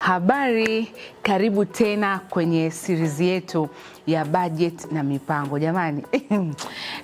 Habari, karibu tena kwenye series yetu ya budget na mipango. Jamani,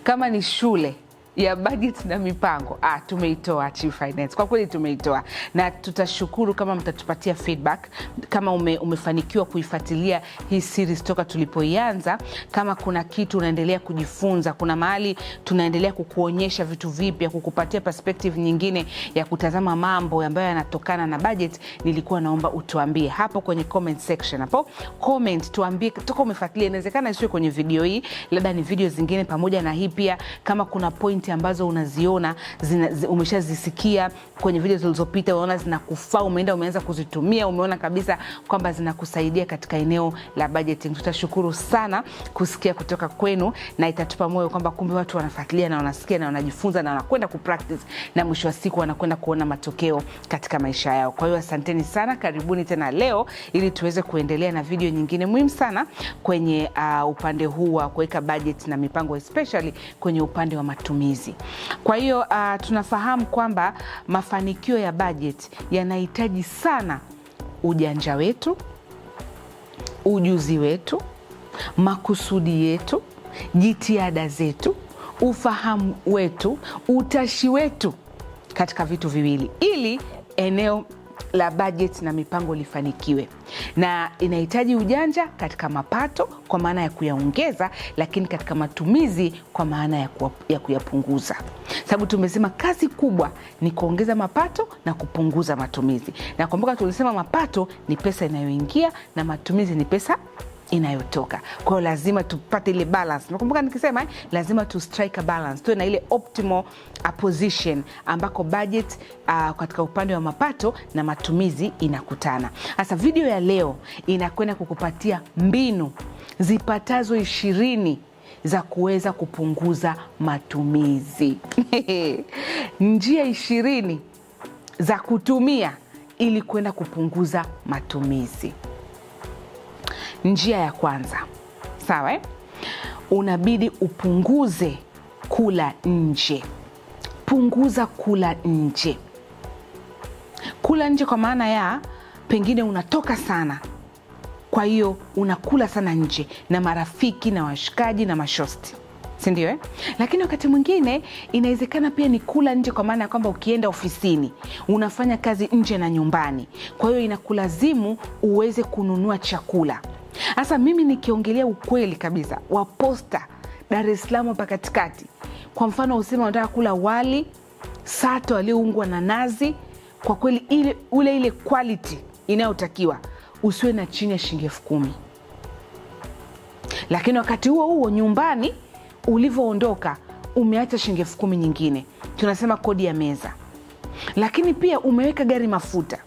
kama ni shule ya budget na mipango, tumeitoa Chief Finance. Kwa kweli tumeitoa, na tutashukuru kama mtatupatia feedback kama umefanikiwa kuifuatilia hii series toka tulipoianza. Kama kuna kitu unaendelea kujifunza, kuna mahali tunaendelea kukuonyesha vitu vipya, kukupatia perspective nyingine ya kutazama mambo ambayo yanatokana na budget, nilikuwa naomba utuambie hapo kwenye comment section. Hapo comment tuambie toka umefuatilia. Inawezekana isiwe kwenye video hii, labda ni video zingine pamoja na hii pia. Kama kuna point ambazo unaziona umeshazisikia kwenye video zilizopita, unaona zinakufaa, umeanza kuzitumia, umeona kabisa kwamba zinakusaidia katika eneo la budgeting, tutashukuru sana kusikia kutoka kwenu, na itatupa moyo kwamba kumbe watu wanafuatilia na wanasikia na wanajifunza na wanakwenda kupractice, na mwisho wa siku wanakwenda kuona matokeo katika maisha yao. Kwa hiyo asanteni sana, karibuni tena leo ili tuweze kuendelea na video nyingine muhimu sana kwenye upande huu wa kuweka budget na mipango, especially kwenye upande wa matumizi. Kwa hiyo tunafahamu kwamba mafanikio ya budget yanahitaji sana ujanja wetu, ujuzi wetu, makusudi yetu, jitihada zetu, ufahamu wetu, utashi wetu katika vitu viwili ili eneo la budget na mipango lifanikiwe. Na inahitaji ujanja katika mapato kwa maana ya kuyaongeza, lakini katika matumizi kwa maana ya kuyapunguza. Sababu tumesema kazi kubwa ni kuongeza mapato na kupunguza matumizi. Na kumbuka tulisema mapato ni pesa inayoingia na matumizi ni pesa inayotoka. Kwa hiyo lazima tupate ile balance. Nakumbuka nikisema lazima tu strike a balance, tuwe na ile optimal position ambako budget katika upande wa mapato na matumizi inakutana. Sasa video ya leo inakwenda kukupatia mbinu zipatazo 20 za kuweza kupunguza matumizi. Njia 20 za kutumia ili kwenda kupunguza matumizi. Njia ya kwanza, sawa, unabidi upunguze kula nje. Punguza kula nje. Kula nje kwa maana ya pengine unatoka sana, kwa hiyo unakula sana nje na marafiki na washikaji na mashosti, si ndio? Lakini wakati mwingine inawezekana pia ni kula nje kwa maana ya kwamba ukienda ofisini unafanya kazi nje na nyumbani, kwa hiyo inakulazimu uweze kununua chakula. Sasa mimi nikiongelea ukweli kabisa wa posta Dar es Salaam hapa katikati, kwa mfano usema unataka kula wali sato aliyoungwa na nazi, kwa kweli ile quality inayotakiwa usiwe na chini ya shilingi 10,000. Lakini wakati huo nyumbani ulivyoondoka umeacha shilingi 10,000 nyingine, tunasema kodi ya meza. Lakini pia umeweka gari mafuta,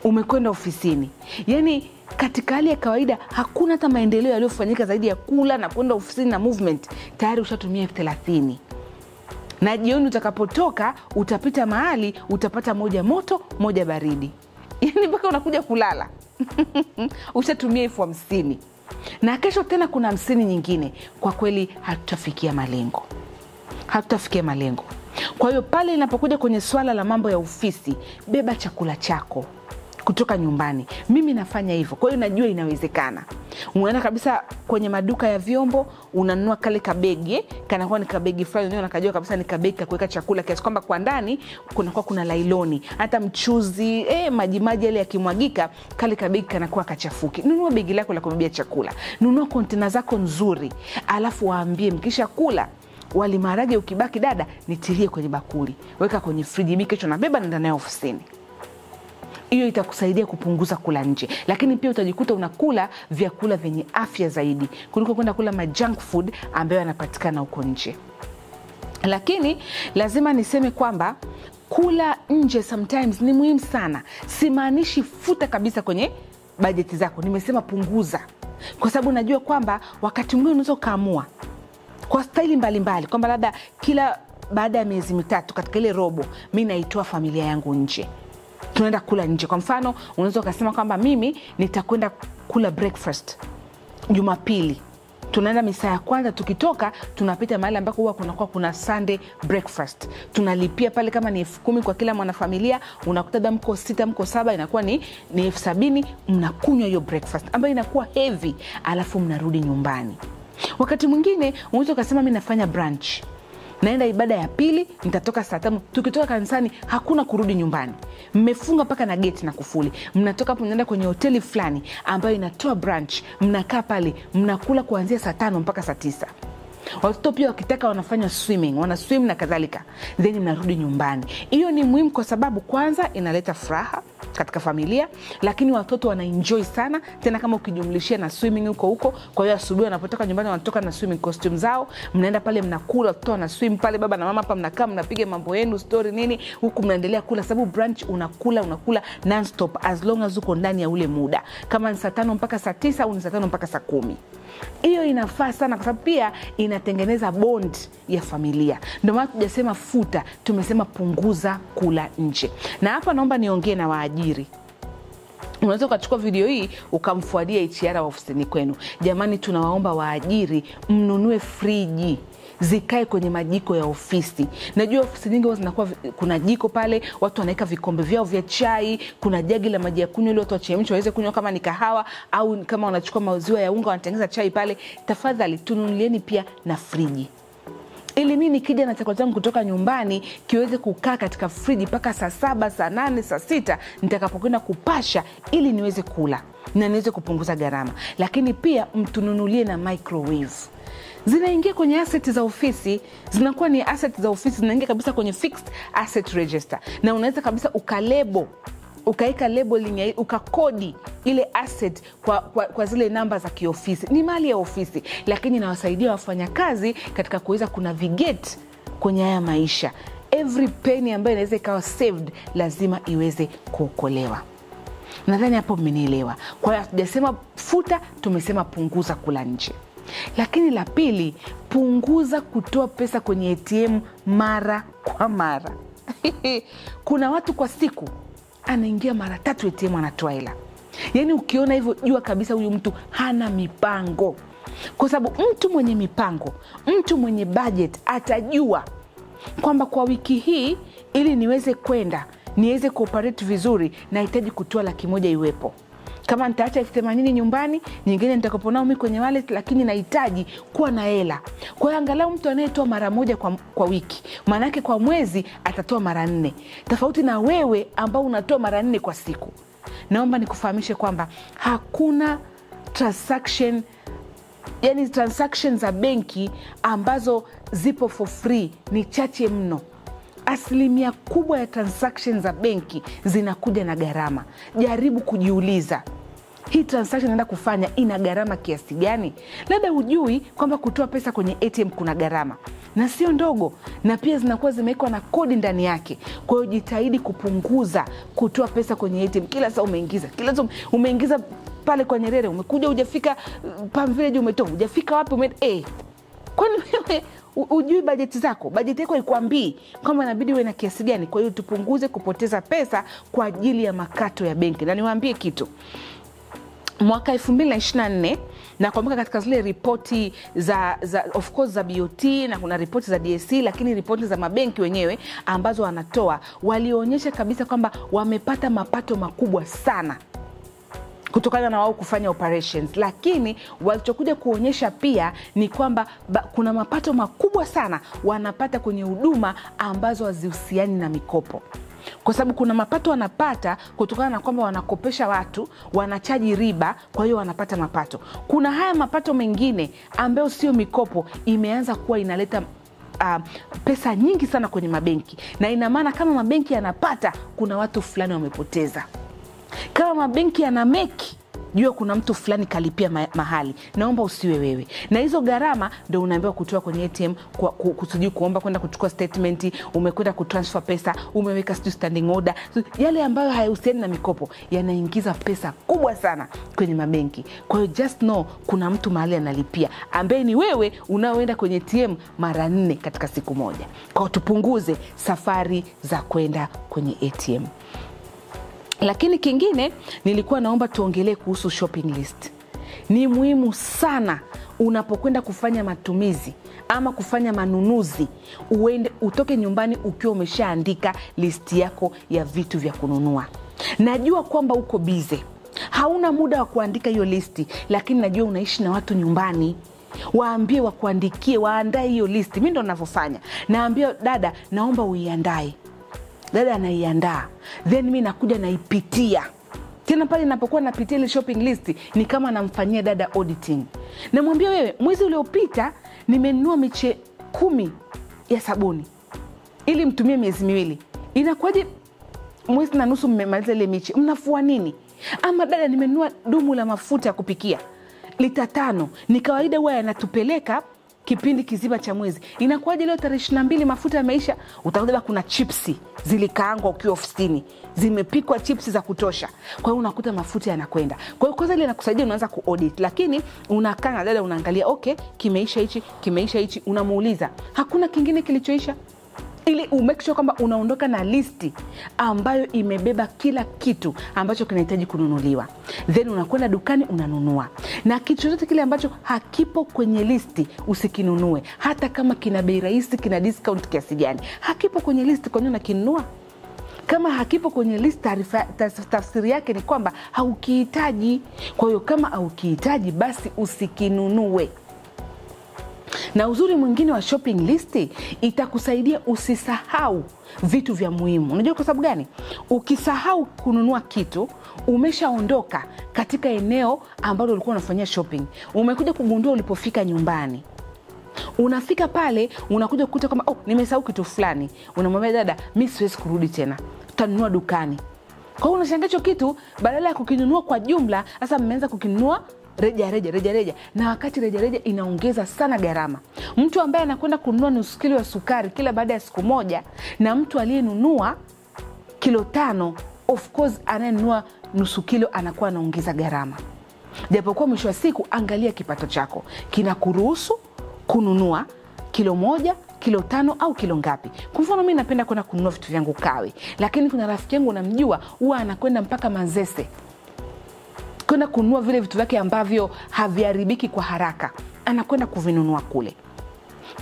umekwenda ofisini. Yani katika hali ya kawaida hakuna hata maendeleo yaliyofanyika zaidi ya kula na kwenda ofisini na movement, tayari ushatumia 30,000. Na jioni utakapotoka utapita mahali utapata moja moto moja baridi, yani mpaka unakuja kulala ushatumia 50,000. Na kesho tena kuna 50 nyingine. Kwa kweli hatutafikia malengo. Kwa hiyo pale inapokuja kwenye swala la mambo ya ofisi, beba chakula chako kutoka nyumbani. Mimi nafanya hivyo, kwa hiyo najua inawezekana. Unaenda kabisa kwenye maduka ya vyombo, unanunua kale kabegi, kanakuwa ni kabegi fulani, unakajua kabisa ni kabegi ka kuweka chakula, kiasi kwamba kwa ndani kuna lailoni, hata mchuzi, maji yale yakimwagika, kale kabegi kanakuwa kachafuki. Nunua begi lako la kubebea chakula, nunua kontena zako nzuri, alafu waambie mkisha kula wali maharage ukibaki, dada nitilie kwenye bakuli, weka kwenye friji, mimi kesho nabeba nenda nayo ofisini. Hiyo itakusaidia kupunguza kula nje. Lakini pia utajikuta unakula vyakula vyenye afya zaidi kuliko kwenda kula junk food ambayo yanapatikana huko nje. Lakini lazima niseme kwamba kula nje sometimes ni muhimu sana. Simaanishi futa kabisa kwenye bajeti zako, nimesema punguza. Kwa sababu najua kwamba wakati mwingine unaweza kaamua kwa staili mbalimbali kwamba labda kila baada ya miezi 3 katika ile robo mimi naitoa familia yangu nje, tunaenda kula nje. Kwa mfano unaweza kusema kwamba mimi nitakwenda kula breakfast Jumapili Tunaenda misa ya kwanza, tukitoka tunapita mahali ambako huwa kuna Sunday breakfast. Tunalipia pale kama ni 10,000 kwa kila mwanafamilia, unakuta mko 6 mko 7 inakuwa ni 70,000, mnakunywa hiyo breakfast ambayo inakuwa heavy, alafu mnarudi nyumbani. Wakati mwingine unaweza kusema mimi nafanya brunch, naenda ibada ya pili, nitatoka saa 5. Tukitoka kanisani hakuna kurudi nyumbani, mmefunga paka na gate na kufuli. Mnatoka hapo mnaenda kwenye hoteli fulani ambayo inatoa brunch, mnakaa pale mnakula kuanzia saa 5 mpaka saa 9. Watoto pia wakitaka wanafanya swimming, wana swim na kadhalika, then mnarudi nyumbani. Hiyo ni muhimu kwa sababu kwanza inaleta furaha katika familia, lakini watoto wana enjoy sana, tena kama ukijumlishia na swimming huko. Kwa hiyo asubuhi wanapotoka nyumbani wanatoka na swimming costume zao, mnaenda pale mnakula, watoto wana swim pale, baba na mama hapa mnakaa mnapiga mambo yenu, story nini, huku mnaendelea kula, sababu brunch unakula non stop as long as uko ndani ya ule muda, kama ni saa 5 mpaka saa 9 au ni saa 5 mpaka saa 10. Hiyo inafaa sana kwa sababu pia inatengeneza bond ya familia. Ndio maana tujasema futa, tumesema punguza kula nje. Na hapa naomba niongee na waajiri. Unaweza ukachukua video hii ukamfuadia HR wa ofisini kwenu. Jamani, tunawaomba waajiri mnunue friji zikae kwenye majiko ya ofisi. Najua ofisi nyingi zinakuwa kuna jiko pale, watu wanaweka vikombe vyao vya chai, kuna jagi la maji ya kunywa ili watu wachemshe waweze kunywa kama ni kahawa, au kama wanachukua maziwa ya unga wanatengeneza chai pale. Tafadhali tununulieni pia na friji, ili mimi nikija na chakula changu kutoka nyumbani kiweze kukaa katika friji mpaka saa 7, saa 8, saa 6 nitakapokwenda kupasha, ili niweze kula na niweze kupunguza gharama. Lakini pia mtununulie na microwave. Zinaingia kwenye asset za ofisi, zinakuwa ni asset za ofisi, zinaingia kabisa kwenye fixed asset register, na unaweza kabisa ukaika labeling, ukakodi ile asset kwa zile namba za kiofisi. Ni mali ya ofisi, lakini inawasaidia wafanyakazi katika kuweza kunavigate kwenye haya maisha. Every penny ambayo inaweza ikawa saved lazima iweze kuokolewa. Nadhani hapo mmenielewa. Kwa hiyo hatujasema futa, tumesema punguza kula nje. Lakini la pili, punguza kutoa pesa kwenye ATM mara kwa mara. Kuna watu kwa siku anaingia mara 3 ATM anatoa hela. Yaani ukiona hivyo jua kabisa huyu mtu hana mipango. Kwa sababu mtu mwenye mipango, mtu mwenye budget atajua kwamba kwa wiki hii ili niweze kwenda, niweze kuoperate vizuri, nahitaji kutoa 100,000 iwepo. Kama nitaacha 80,000 nyumbani, nyingine nitakaponao mimi kwenye wallet, lakini nahitaji kuwa na hela. Kwa hiyo angalau mtu anayetoa mara 1 kwa wiki, maana yake kwa mwezi atatoa mara 4. Tofauti na wewe ambao unatoa mara 4 kwa siku. Naomba nikufahamishe kwamba hakuna transaction, yani transaction za benki ambazo zipo for free, ni chache mno. Asilimia kubwa ya transaction za benki zinakuja na gharama. Jaribu kujiuliza, hii transaction naenda kufanya ina gharama kiasi gani? Labda hujui kwamba kutoa pesa kwenye ATM kuna gharama, na sio ndogo, na pia zinakuwa zimewekwa na kodi ndani yake. Kwa hiyo jitahidi kupunguza kutoa pesa kwenye ATM. Kila saa umeingiza pale kwa Nyerere, umekuja hujafika Palm Village, umetoka hujafika wapi, kwani wewe ujui bajeti zako? Bajeti yako ikwambii kwamba inabidi uwe na kiasi gani. Kwa hiyo tupunguze kupoteza pesa kwa ajili ya makato ya benki. Na niwaambie kitu, mwaka 2024 na kumbuka katika zile ripoti za of course za BOT, na kuna ripoti za DSC, lakini ripoti za mabenki wenyewe ambazo wanatoa, walionyesha kabisa kwamba wamepata mapato makubwa sana kutokana na wao kufanya operations. Lakini walichokuja kuonyesha pia ni kwamba kuna mapato makubwa sana wanapata kwenye huduma ambazo hazihusiani na mikopo. Kwa sababu kuna mapato wanapata kutokana na kwamba wanakopesha watu, wanachaji riba, kwa hiyo wanapata mapato. Kuna haya mapato mengine ambayo sio mikopo, imeanza kuwa inaleta pesa nyingi sana kwenye mabenki. Na ina maana kama mabenki yanapata, kuna watu fulani wamepoteza. Kama mabenki yana meki, jua kuna mtu fulani kalipia mahali. Naomba usiwe wewe. Na hizo gharama ndio unaambiwa kutoa kwenye ATM, kusudi kuomba kwenda kuchukua statement, umekwenda kutransfer pesa, umeweka standing order. Yale ambayo hayahusiani na mikopo yanaingiza pesa kubwa sana kwenye mabenki. Kwa hiyo just know kuna mtu mahali analipia, ambaye ni wewe unaoenda kwenye ATM mara 4 katika siku moja. Kwa hiyo tupunguze safari za kwenda kwenye ATM. Lakini kingine nilikuwa naomba tuongelee kuhusu shopping list. Ni muhimu sana unapokwenda kufanya matumizi ama kufanya manunuzi, utoke nyumbani ukiwa umeshaandika listi yako ya vitu vya kununua. Najua kwamba uko bize, hauna muda wa kuandika hiyo listi, lakini najua unaishi na watu nyumbani. Waambie wakuandikie, waandae hiyo listi. Mimi ndo ninavyofanya. Naambia dada, naomba uiandae. Dada anaiandaa. Then mimi nakuja naipitia. Tena pale ninapokuwa napitia ile shopping list, ni kama namfanyia dada auditing. Namwambia, wewe, mwezi uliopita nimenunua miche 10 ya sabuni ili mtumie miezi 2. Inakuwaje mwezi na nusu mmemaliza ile miche? Mnafua nini? Ama dada, nimenunua dumu la mafuta ya kupikia lita 5. Ni kawaida huwa yanatupeleka kipindi kizima cha mwezi. Inakuwaje leo tarehe 22 mafuta yameisha? Utakuta kuna chipsi zilikaangwa ukiwa ofisini, zimepikwa chipsi za kutosha. Kwa hiyo unakuta mafuta yanakwenda. Kwa hiyo kwanza ile inakusaidia, unaanza kuaudit. Lakini unakaa na dada unaangalia, okay, kimeisha hichi, unamuuliza, hakuna kingine kilichoisha? Ili umake sure kwamba unaondoka na listi ambayo imebeba kila kitu ambacho kinahitaji kununuliwa. Then unakwenda dukani unanunua. Na kitu chochote kile ambacho hakipo kwenye listi usikinunue. Hata kama kina bei rahisi, kina discount kiasi gani, hakipo kwenye listi, kwa nini unakinunua? Kama hakipo kwenye list, tafsiri yake ni kwamba haukihitaji. Kwa hiyo kama haukihitaji, basi usikinunue. Na uzuri mwingine wa shopping list, itakusaidia usisahau vitu vya muhimu. Unajua kwa sababu gani? Ukisahau kununua kitu, umeshaondoka katika eneo ambalo ulikuwa unafanyia shopping. Umekuja kugundua ulipofika nyumbani. Unafika pale, unakuja kukuta kwamba nimesahau kitu fulani. Unamwambia dada, mimi siwezi kurudi tena, tutanunua dukani. Kwa hiyo unashangaa hicho kitu, badala ya kukinunua kwa jumla, sasa mmeanza kukinunua reja. Na wakati reja inaongeza sana gharama. Mtu ambaye anakwenda kununua nusu kilo ya sukari kila baada ya siku moja, na mtu aliyenunua kilo 5, of course anayenunua nusu kilo anakuwa anaongeza gharama. Japokuwa mwisho wa siku, angalia kipato chako kinakuruhusu kununua kilo 1, kilo 5 au kilo ngapi. Kwa mfano mimi napenda kwenda kununua vitu vyangu Kawe, lakini kuna rafiki yangu namjua huwa anakwenda mpaka Manzese kwenda kununua vile vitu vyake ambavyo haviharibiki kwa haraka, anakwenda kuvinunua kule.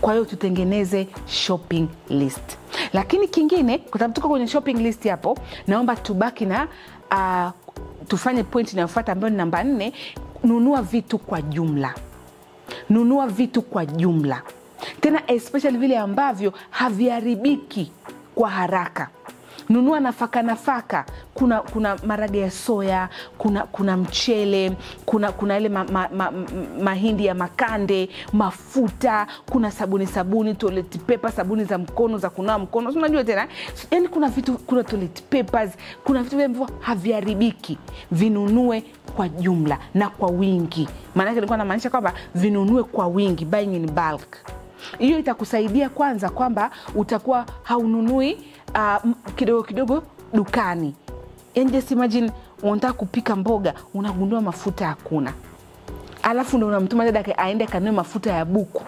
Kwa hiyo tutengeneze shopping list. Lakini kingine, kwa sababu tuko kwenye shopping list hapo, naomba tubaki na tufanye point inayofuata ambayo ni namba 4, nunua vitu kwa jumla. Nunua vitu kwa jumla. Tena especially vile ambavyo haviharibiki kwa haraka. Nunua nafaka. Kuna marage ya soya, kuna mchele, kuna ile mahindi ya makande, mafuta, kuna sabuni, toilet paper, sabuni za mkono za kunawa mkono. Unajua tena, yani kuna toilet papers, kuna vitu ambavyo haviharibiki. Vinunue kwa jumla na kwa wingi. Maana yake nilikuwa namaanisha kwamba vinunue kwa wingi, buying in bulk. Hiyo itakusaidia kwanza kwamba utakuwa haununui kidogo dukani. And just imagine unataka kupika mboga, unagundua mafuta hakuna. Alafu ndio unamtuma dada aende kanunue mafuta ya buku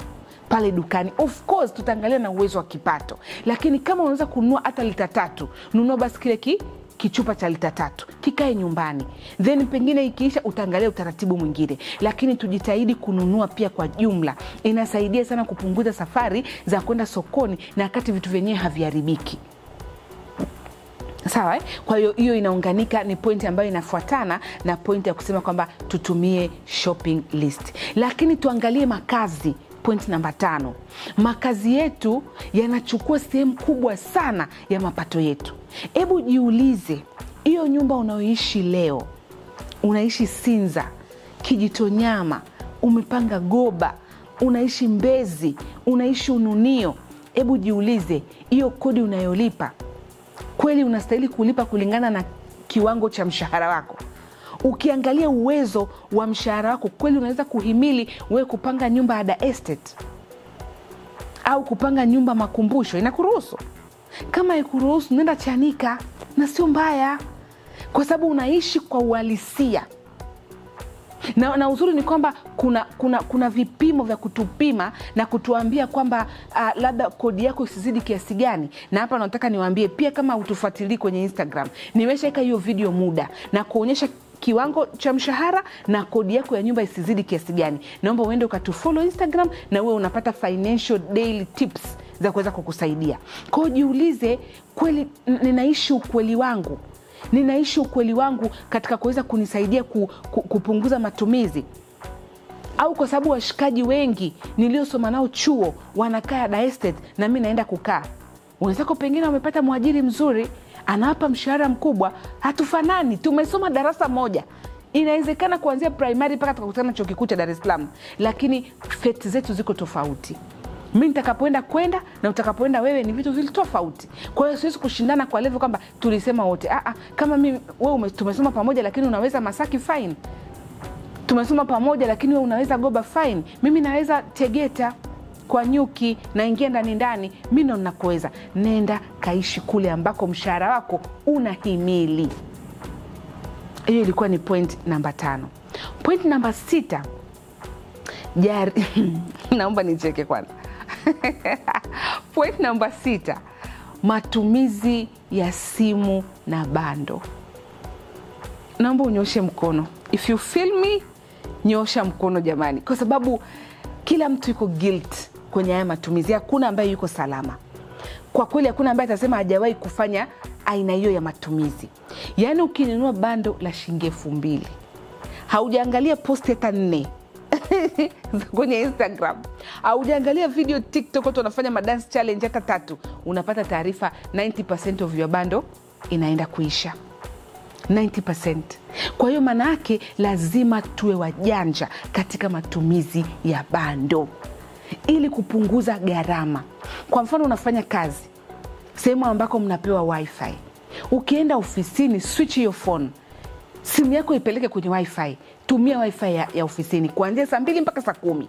pale dukani. Of course tutaangalia na uwezo wa kipato. Lakini kama unaweza kununua hata lita 3, nunua basi kile kichupa cha lita 3. Kikae nyumbani. Then pengine ikiisha utaangalia utaratibu mwingine. Lakini tujitahidi kununua pia kwa jumla. Inasaidia sana kupunguza safari za kwenda sokoni na wakati vitu vyenyewe haviharibiki. Sawa Kwa hiyo inaunganika, ni point ambayo inafuatana na point ya kusema kwamba tutumie shopping list. Lakini tuangalie makazi, point namba 5. Makazi yetu yanachukua sehemu kubwa sana ya mapato yetu. Hebu jiulize, hiyo nyumba unaoishi leo, unaishi Sinza, Kijitonyama, umepanga Goba, unaishi Mbezi, unaishi Ununio. Hebu jiulize, hiyo kodi unayolipa kweli unastahili kulipa kulingana na kiwango cha mshahara wako? Ukiangalia uwezo wa mshahara wako, kweli unaweza kuhimili wewe kupanga nyumba Ada Estate au kupanga nyumba Makumbusho? Inakuruhusu? Kama ikuruhusu, nenda Chanika, na sio mbaya, kwa sababu unaishi kwa uhalisia. Na uzuri ni kwamba kuna vipimo vya kutupima na kutuambia kwamba labda kodi yako isizidi kiasi gani. Na hapa nataka niwaambie pia, kama utufuatilii kwenye Instagram, nimeshaweka hiyo video muda na kuonyesha kiwango cha mshahara na kodi yako ya nyumba isizidi kiasi gani. Naomba uende ukatufollow Instagram na wewe unapata financial daily tips za kuweza kukusaidia. Kwa hiyo jiulize, kweli ninaishi ukweli wangu? Ninaishi ukweli wangu katika kuweza kunisaidia kupunguza matumizi? Au kwa sababu washikaji wengi niliosoma nao chuo wanakaa Dar Estate na mimi naenda kukaa? Wenzako pengine wamepata mwajiri mzuri, anawapa mshahara mkubwa, hatufanani, tumesoma darasa moja. Inawezekana kuanzia primary mpaka tukakutana chuo kikuu cha Dar es Salaam, lakini fate zetu ziko tofauti. Mimi nitakapoenda kwenda na utakapoenda wewe ni vitu vile tofauti. Kwa hiyo siwezi kushindana kwa level kwamba tulisema wote. Kama mimi wewe tumesoma pamoja lakini unaweza Masaki, fine. Tumesoma pamoja lakini wewe unaweza Goba, fine. Mimi naweza Tegeta kwa Nyuki, naingia ndani, mimi ndo ninakoweza. Nenda kaishi kule ambako mshahara wako unahimili. Hiyo ilikuwa ni point namba 5. Point namba 6. Naomba nicheke kwanza. Point namba 6. Matumizi ya simu na bando. Naomba unyoshe mkono. If you feel me, nyosha mkono jamani. Kwa sababu kila mtu yuko guilt kwenye haya matumizi. Hakuna ambaye yuko salama. Kwa kweli hakuna ambaye atasema hajawahi kufanya aina hiyo ya matumizi. Yaani ukinunua bando la shilingi 2000, haujaangalia post hata 4 kwenye Instagram, haujaangalia video TikTok watu wanafanya madance challenge hata 3, unapata taarifa 90% of your bando inaenda kuisha. 90%. Kwa hiyo maana yake lazima tuwe wajanja katika matumizi ya bando ili kupunguza gharama. Kwa mfano unafanya kazi sehemu ambako mnapewa wifi. Ukienda ofisini, switch your phone. Simu yako ipeleke kwenye wifi. Tumia wifi ya ofisini kuanzia saa 2 mpaka saa 10.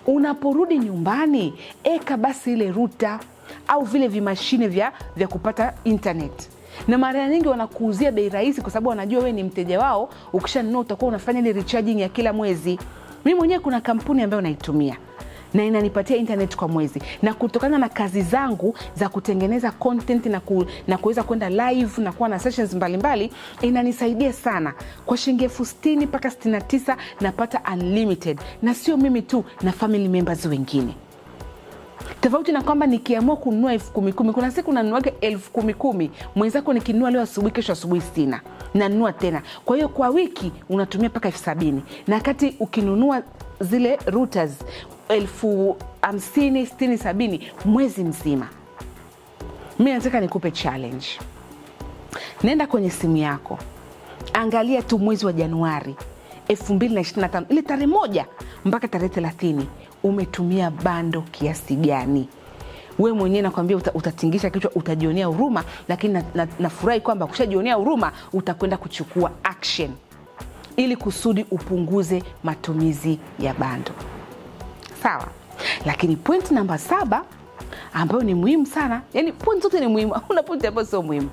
Unaporudi nyumbani, eka basi ile router au vile vimashine vya kupata internet. Na mara nyingi wanakuuzia bei rahisi kwa sababu wanajua wewe ni mteja wao. Ukishanunua utakuwa unafanya ile recharging ya kila mwezi. Mimi mwenyewe kuna kampuni ambayo naitumia na inanipatia internet kwa mwezi, na kutokana na kazi zangu za kutengeneza content na kuweza kwenda live na kuwa na sessions mbalimbali, inanisaidia sana. Kwa shilingi 60 mpaka 69 napata unlimited, na sio mimi tu, na family members wengine. Tofauti na kwamba nikiamua kununua 10,000, kuna siku nanunua 10,000, mwenzako nikinunua leo asubuhi kesho asubuhi sina, nanunua tena. Kwa hiyo kwa wiki unatumia mpaka 70,000, na kati ukinunua zile routers 50,000, 60,000, 70,000 mwezi mzima. Mimi nataka nikupe challenge. Nenda kwenye simu yako, angalia tu mwezi wa Januari 2025, ile tarehe 1 mpaka tarehe 30, umetumia bando kiasi gani? Wewe mwenyewe nakwambia utatingisha kichwa, utajionea huruma, lakini nafurahi kwamba ukishajionea huruma utakwenda kuchukua action ili kusudi upunguze matumizi ya bando. Sawa? Lakini point namba 7 ambayo ni muhimu sana, yani point zote ni muhimu, hakuna point ambayo sio muhimu.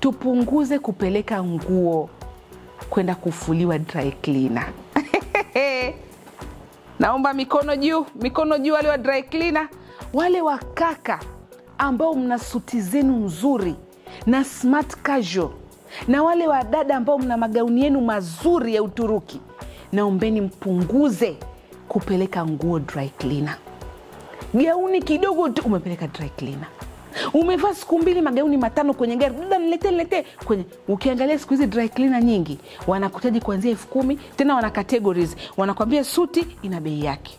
Tupunguze kupeleka nguo kwenda kufuliwa dry cleaner. Naomba mikono juu wale wa dry cleaner, wale wakaka ambao mna suti zenu nzuri na smart casual, na wale wa dada ambao mna magauni yenu mazuri ya Uturuki, naombeni mpunguze kupeleka nguo dry cleaner. Gauni kidogo tu umepeleka dry cleaner. Umevaa siku 2 magauni 5 kwenye gari, dada nilete kwenye. Ukiangalia siku hizi dry cleaner nyingi wanakutaji kuanzia 10,000, tena wana categories. Wanakuambia suti ina bei yake.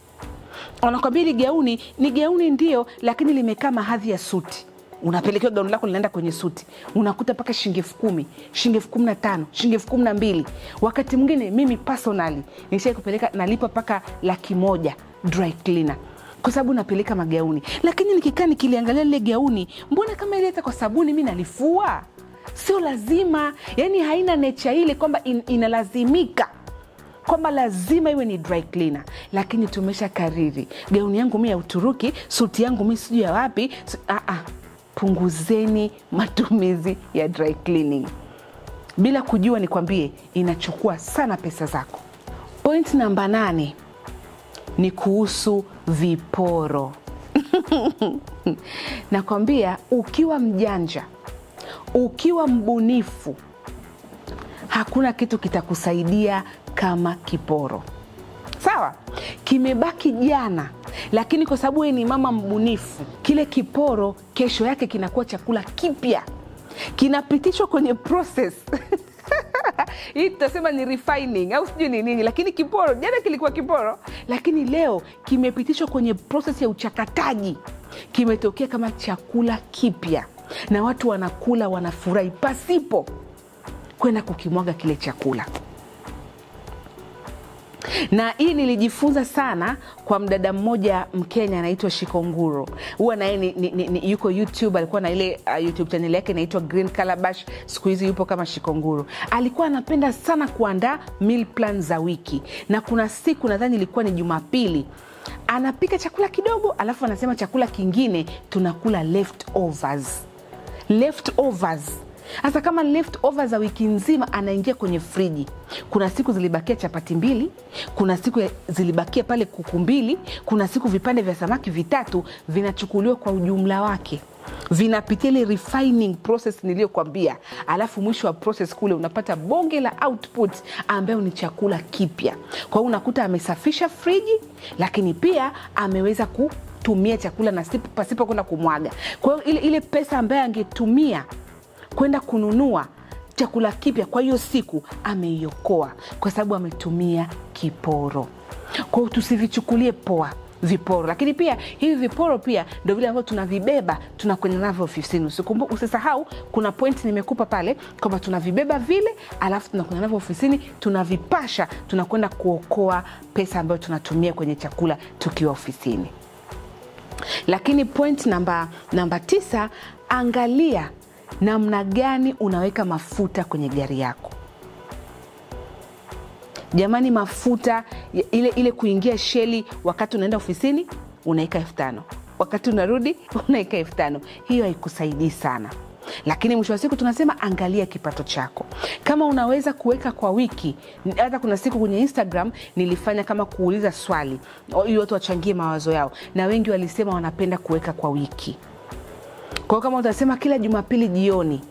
Wanakuambia ile gauni ni gauni ndio, lakini limekaa mahadhi ya suti. Unapelekewa gauni lako linaenda kwenye suti, unakuta paka shilingi 10,000, shilingi 15,000, shilingi 12,000. Wakati mwingine mimi personally nishaye kupeleka nalipa paka 100,000 dry cleaner kwa sababu napeleka magauni. Lakini nikikaa nikiliangalia ile gauni, mbona kama ile hata kwa sabuni mimi nalifua? Sio lazima, yani haina nature ile kwamba inalazimika kwamba lazima iwe ni dry cleaner. Lakini tumesha kariri, gauni yangu mimi ya Uturuki, suti yangu mimi sijui ya wapi. Punguzeni matumizi ya dry cleaning. Bila kujua nikwambie inachukua sana pesa zako. Point namba 8 ni kuhusu viporo. Nakwambia ukiwa mjanja, ukiwa mbunifu, hakuna kitu kitakusaidia kama kiporo. Sawa? Kimebaki jana, lakini kwa sababu wewe ni mama mbunifu, kile kiporo kesho yake kinakuwa chakula kipya. Kinapitishwa kwenye process. Hii tutasema ni refining au sijui ni nini, lakini kiporo jana kilikuwa kiporo, lakini leo kimepitishwa kwenye process ya uchakataji. Kimetokea kama chakula kipya na watu wanakula, wanafurahi pasipo kwenda kukimwaga kile chakula. Na hii nilijifunza sana kwa mdada mmoja Mkenya anaitwa Shikonguro. Huwa na yeye yuko YouTube, alikuwa na ile YouTube channel yake inaitwa Green Calabash. Siku hizi yupo kama Shikonguro. Alikuwa anapenda sana kuandaa meal plan za wiki. Na kuna siku nadhani ilikuwa ni Jumapili, anapika chakula kidogo alafu anasema chakula kingine tunakula leftovers. Leftovers. Hasa kama leftovers za wiki nzima anaingia kwenye friji. Kuna siku zilibakia chapati 2, kuna siku zilibakia pale kuku 2, kuna siku vipande vya samaki 3 vinachukuliwa kwa ujumla wake. Vinapitia ile refining process niliyokuambia. Alafu mwisho wa process kule unapata bonge la output ambayo ni chakula kipya. Kwa hiyo unakuta amesafisha friji, lakini pia ameweza kutumia chakula na pasipo kwenda kumwaga. Kwa hiyo ile pesa ambayo angetumia kwenda kununua chakula kipya kwa hiyo siku ameiokoa kwa sababu ametumia kiporo. Kwa hiyo tusivichukulie poa viporo, lakini pia hivi viporo pia ndio vile ambavyo tunavibeba tunakwenda navyo ofisini. Usisahau kuna point nimekupa pale kwamba tunavibeba vile alafu tunakwenda navyo ofisini, tunavipasha, tunakwenda kuokoa pesa ambayo tunatumia kwenye chakula tukiwa ofisini. Lakini point namba 9, angalia namna gani unaweka mafuta kwenye gari yako. Jamani, mafuta ile kuingia sheli wakati unaenda ofisini unaika 5,000, wakati unarudi unaika 5,000. Hiyo haikusaidii sana. Lakini mwisho wa siku tunasema angalia kipato chako. Kama unaweza kuweka kwa wiki, hata kuna siku kwenye Instagram nilifanya kama kuuliza swali ili watu wachangie mawazo yao, na wengi walisema wanapenda kuweka kwa wiki. Kwa kama utasema kila Jumapili jioni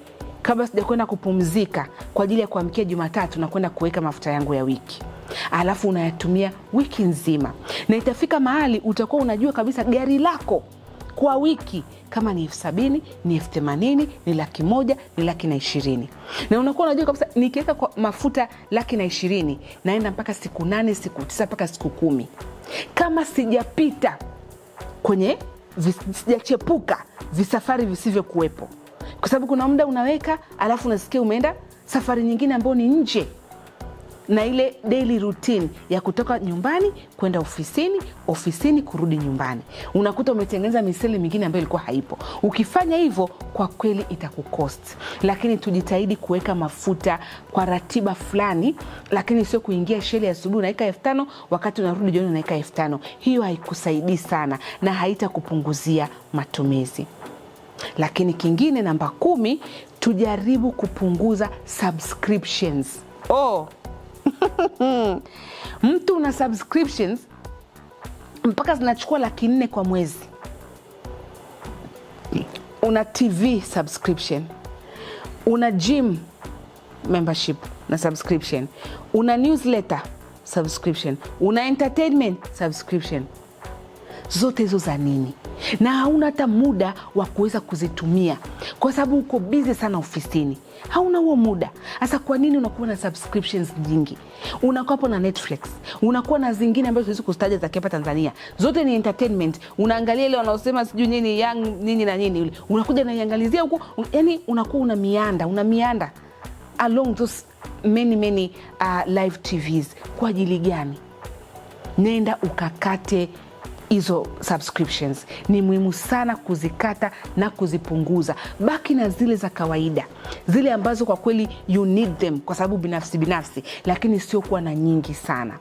kabla sijakwenda kupumzika kwa ajili ya kuamkia Jumatatu na kwenda kuweka mafuta yangu ya wiki, alafu unayatumia wiki nzima, na itafika mahali utakuwa unajua kabisa gari lako kwa wiki kama ni 70,000, ni 80,000, ni 100,000, ni 120,000. Na unakuwa unajua kabisa nikiweka kwa mafuta 120,000 naenda mpaka siku 8, siku 9, mpaka siku 10. Kama sijapita kwenye sijachepuka visafari visivyo kuwepo. Kwa sababu kuna muda unaweka alafu unasikia umeenda safari nyingine ambayo ni nje na ile daily routine ya kutoka nyumbani kwenda ofisini kurudi nyumbani. Unakuta umetengeneza misele mingine ambayo ilikuwa haipo. Ukifanya hivyo kwa kweli itakukost. Lakini tujitahidi kuweka mafuta kwa ratiba fulani, lakini sio kuingia sheli asubuhi unaika 5,000 wakati unarudi jioni unaika 5,000. Hiyo haikusaidii sana na haitakupunguzia matumizi. Lakini kingine namba 10, tujaribu kupunguza subscriptions. Mtu una subscriptions mpaka zinachukua 400,000 kwa mwezi. Una TV subscription, una gym membership na subscription, una newsletter subscription, una entertainment subscription. Zote hizo za nini? Na hauna hata muda wa kuweza kuzitumia kwa sababu uko busy sana ofisini. Hauna huo muda. Sasa kwa nini unakuwa na subscriptions nyingi? Unakuwa hapo na Netflix, unakuwa na zingine ambazo siwezi kuzitaja za hapa Tanzania. Zote ni entertainment. Unaangalia ile wanaosema sijui nini young nini na nini yule. Unakuja na iangalizia huko, yani unakuwa una mianda along those many live TVs. Kwa ajili gani? Nenda ukakate hizo subscriptions. Ni muhimu sana kuzikata na kuzipunguza. Baki na zile za kawaida, zile ambazo kwa kweli you need them kwa sababu binafsi, lakini sio kuwa na nyingi sana.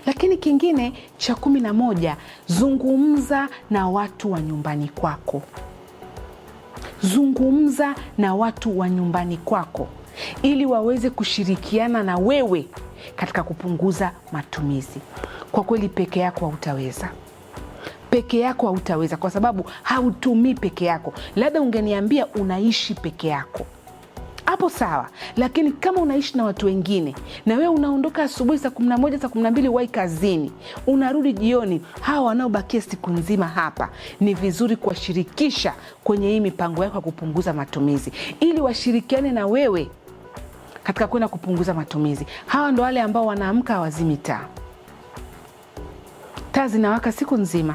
Lakini kingine cha 11, zungumza na watu wa nyumbani kwako. Zungumza na watu wa nyumbani kwako ili waweze kushirikiana na wewe katika kupunguza matumizi. Kwa kweli peke yako hautaweza. Peke yako hautaweza kwa sababu hautumii peke yako. Labda ungeniambia unaishi peke yako, hapo sawa. Lakini kama unaishi na watu wengine na wewe unaondoka asubuhi saa 11 saa 12 wahi kazini, unarudi jioni, hawa wanaobakia siku nzima hapa, ni vizuri kuwashirikisha kwenye hii mipango yako ya kupunguza matumizi, ili washirikiane na wewe katika kwenda kupunguza matumizi. Hawa ndo wale ambao wanaamka hawazimi taa. Taa zinawaka siku nzima.